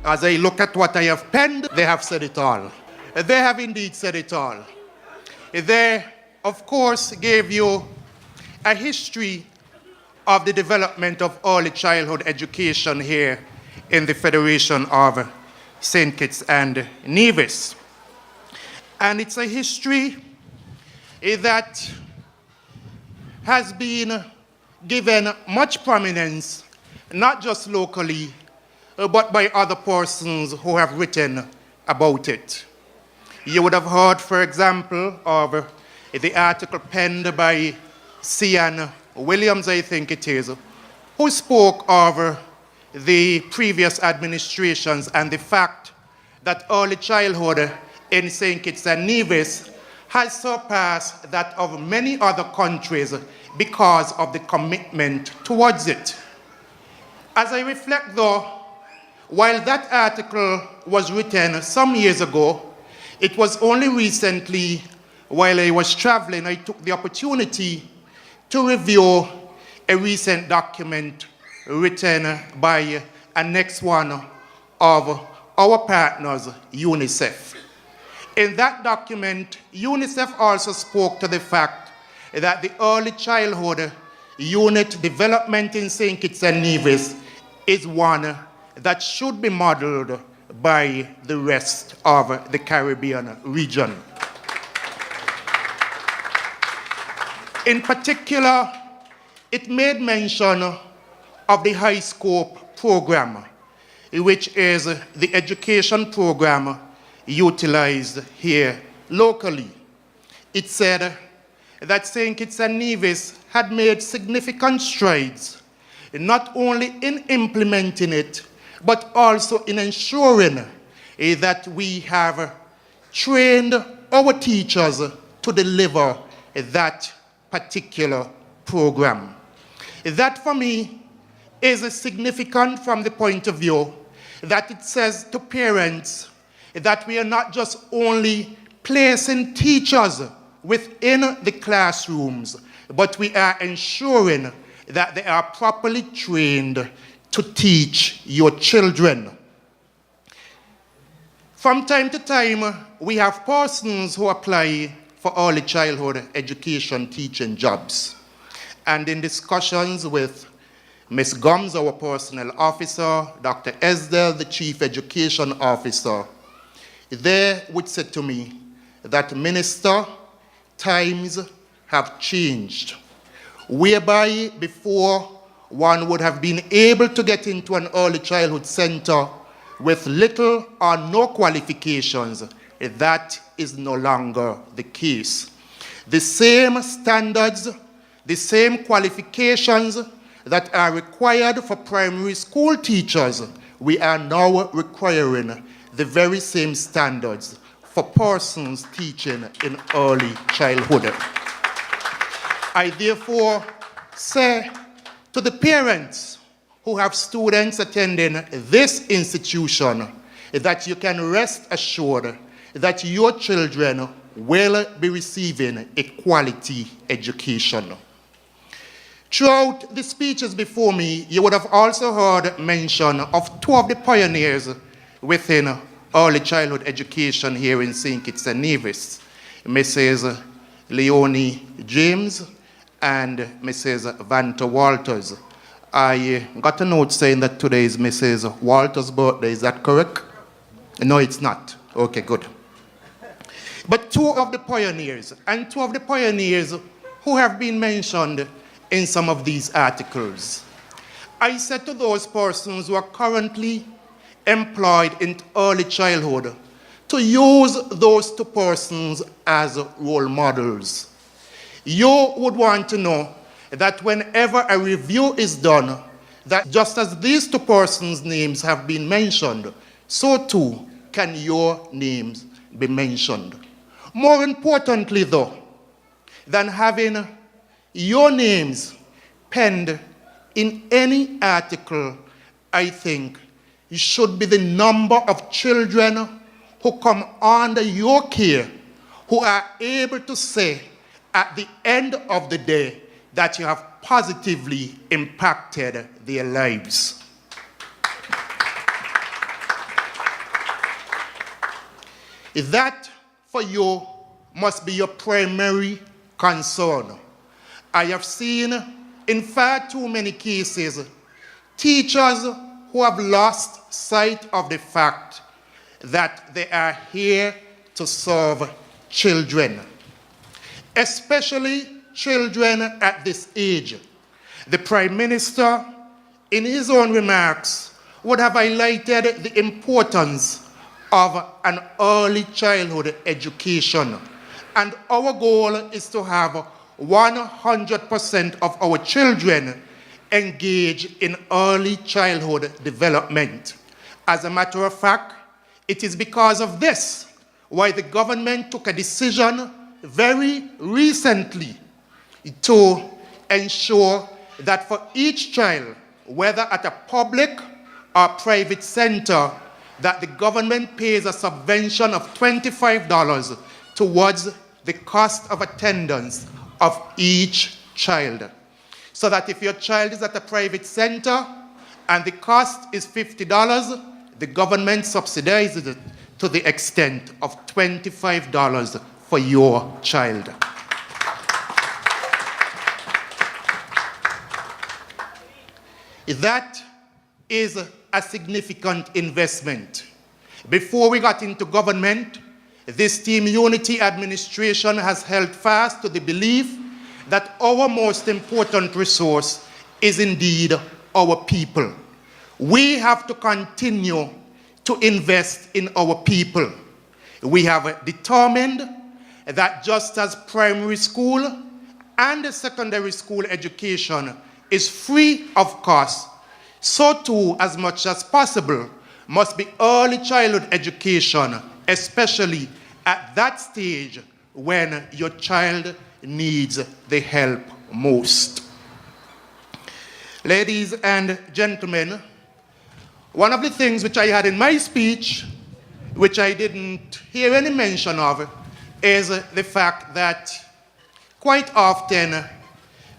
As I look at what I have penned, they have said it all. They have indeed said it all. They, of course, gave you a history of the development of early childhood education here in the Federation of St. Kitts and Nevis. And it's a history that has been given much prominence, not just locally, but by other persons who have written about it. You would have heard, for example, of the article penned by Cian Williams, I think it is, who spoke of the previous administrations and the fact that early childhood in St. Kitts and Nevis has surpassed that of many other countries because of the commitment towards it. As I reflect, though, while that article was written some years ago, it was only recently, while I was traveling, I took the opportunity to review a recent document written by a next one of our partners, UNICEF. In that document, UNICEF also spoke to the fact that the early childhood unit development in St. Kitts and Nevis is one that should be modeled by the rest of the Caribbean region. In particular, it made mention of the high scope program, which is the education program utilized here locally. It said that St. Kitts and Nevis had made significant strides, not only in implementing it, but also in ensuring that we have trained our teachers to deliver that particular program. That, for me, is significant from the point of view that it says to parents that we are not just only placing teachers within the classrooms, but we are ensuring that they are properly trained to teach your children. From time to time, we have persons who apply for early childhood education teaching jobs. And in discussions with Ms. Gomes, our personnel officer, Dr. Esdell, the chief education officer, they would say to me that, Minister, times have changed, whereby before one would have been able to get into an early childhood center with little or no qualifications. That is no longer the case. The same standards, the same qualifications that are required for primary school teachers, we are now requiring the very same standards for persons teaching in early childhood. I therefore say to the parents who have students attending this institution that you can rest assured that your children will be receiving a quality education. Throughout the speeches before me, you would have also heard mention of two of the pioneers within early childhood education here in St. Kitts and Nevis, Mrs. Leonie James and Mrs. Vanta Walters. I got a note saying that today is Mrs. Walters' birthday. Is that correct? No, it's not. Okay, good. But two of the pioneers who have been mentioned in some of these articles. I said to those persons who are currently employed in early childhood to use those two persons as role models. You would want to know that whenever a review is done, that just as these two persons' names have been mentioned, so too can your names be mentioned. More importantly, though, than having your names penned in any article, I think it should be the number of children who come under your care, who are able to say at the end of the day that you have positively impacted their lives. That for you must be your primary concern. I have seen in far too many cases teachers who have lost sight of the fact that they are here to serve children, especially children at this age. The Prime Minister, in his own remarks, would have highlighted the importance of an early childhood education. And our goal is to have 100% of our children engage in early childhood development. As a matter of fact, it is because of this why the government took a decision very recently to ensure that for each child, whether at a public or private center, that the government pays a subvention of $25 towards the cost of attendance of each child. So that if your child is at a private center and the cost is $50, the government subsidizes it to the extent of $25 for your child. That is a significant investment. Before we got into government, this Team Unity administration has held fast to the belief that our most important resource is indeed our people. We have to continue to invest in our people. We have determined that just as primary school and secondary school education is free of cost, so too, as much as possible, must be early childhood education, especially at that stage when your child needs the help most. Ladies and gentlemen, one of the things which I had in my speech, which I didn't hear any mention of, is the fact that quite often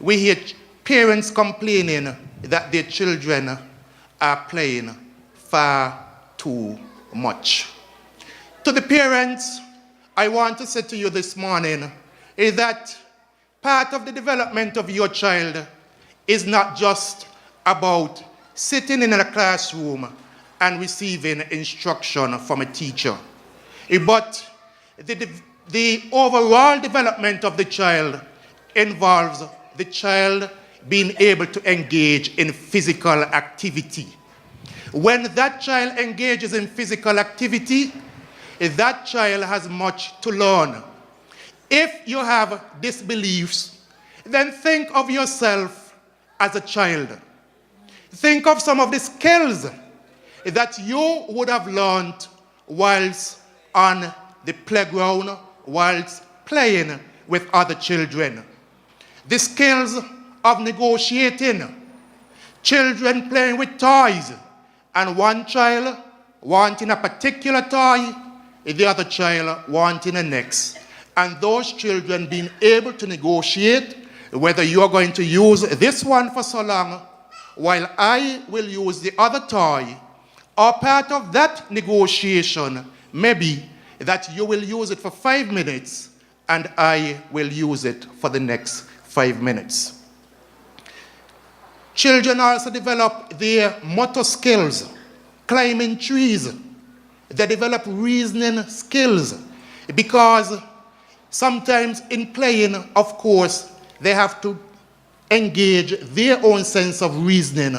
we hear parents complaining that their children are playing far too much. To the parents, I want to say to you this morning is that part of the development of your child is not just about sitting in a classroom and receiving instruction from a teacher, but the overall development of the child involves the child being able to engage in physical activity. When that child engages in physical activity, that child has much to learn. If you have these beliefs, then think of yourself as a child. Think of some of the skills that you would have learned whilst on the playground, whilst playing with other children. The skills of negotiating, children playing with toys, and one child wanting a particular toy, the other child wanting the next. And those children being able to negotiate whether you are going to use this one for so long while I will use the other toy, or part of that negotiation may be that you will use it for 5 minutes and I will use it for the next 5 minutes. Children also develop their motor skills, climbing trees. They develop reasoning skills because sometimes in playing, of course, they have to engage their own sense of reasoning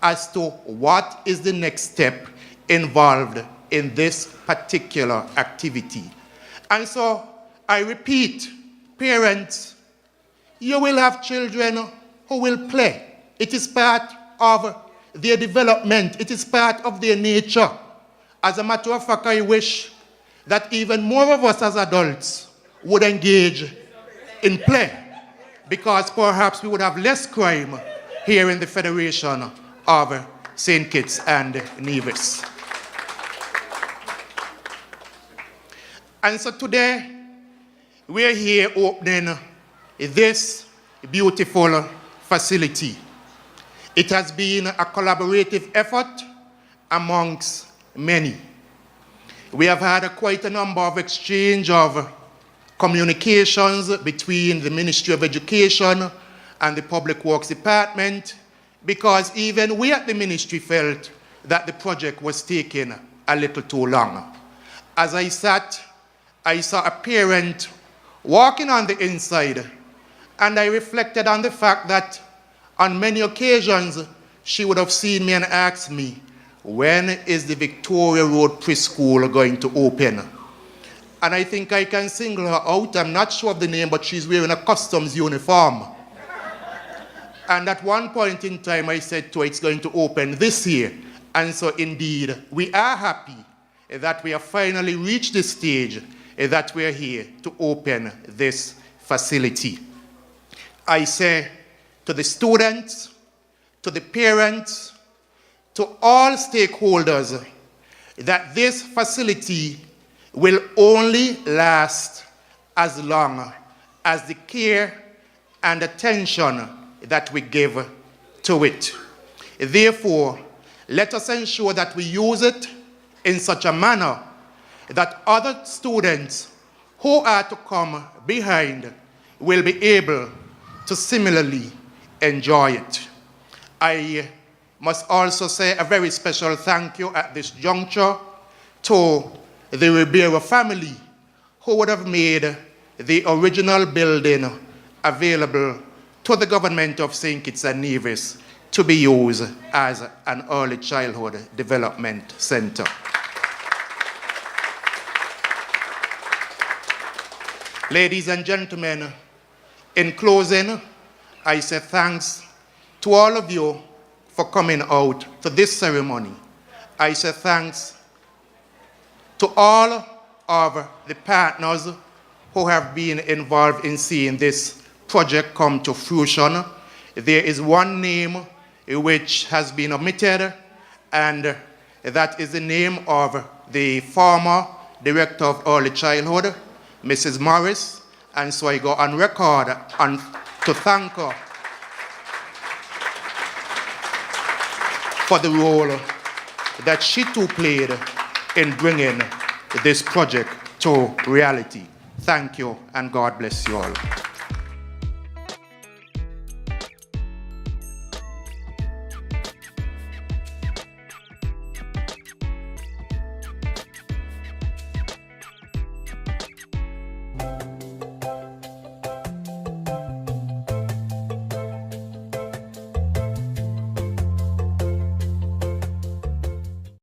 as to what is the next step involved in this particular activity. And so, I repeat, parents, you will have children who will play. It is part of their development. It is part of their nature. As a matter of fact, I wish that even more of us as adults would engage in play, because perhaps we would have less crime here in the Federation of St. Kitts and Nevis. And so today, we're here opening this beautiful facility. It has been a collaborative effort amongst many. We have had quite a number of exchange of communications between the Ministry of Education and the Public Works Department, because even we at the ministry felt that the project was taking a little too long. As I sat, I saw a parent walking on the inside, and I reflected on the fact that on many occasions she would have seen me and asked me, when is the Victoria Road Preschool going to open? And I think I can single her out. I'm not sure of the name, but she's wearing a customs uniform. And at one point in time, I said to her, it's going to open this year. And so indeed, we are happy that we have finally reached the stage that we are here to open this facility. I say to the students, to the parents, to all stakeholders, that this facility will only last as long as the care and attention that we give to it. Therefore, let us ensure that we use it in such a manner that other students who are to come behind will be able to similarly enjoy it. I must also say a very special thank you at this juncture to the Ribeiro family, who would have made the original building available to the government of St. Kitts and Nevis to be used as an early childhood development center. Ladies and gentlemen, in closing, I say thanks to all of you for coming out to this ceremony. I say thanks to all of the partners who have been involved in seeing this project come to fruition. There is one name which has been omitted, and that is the name of the former Director of Early Childhood, Mrs. Morris, and so I go on record to thank her for the role that she too played in bringing this project to reality. Thank you, and God bless you all.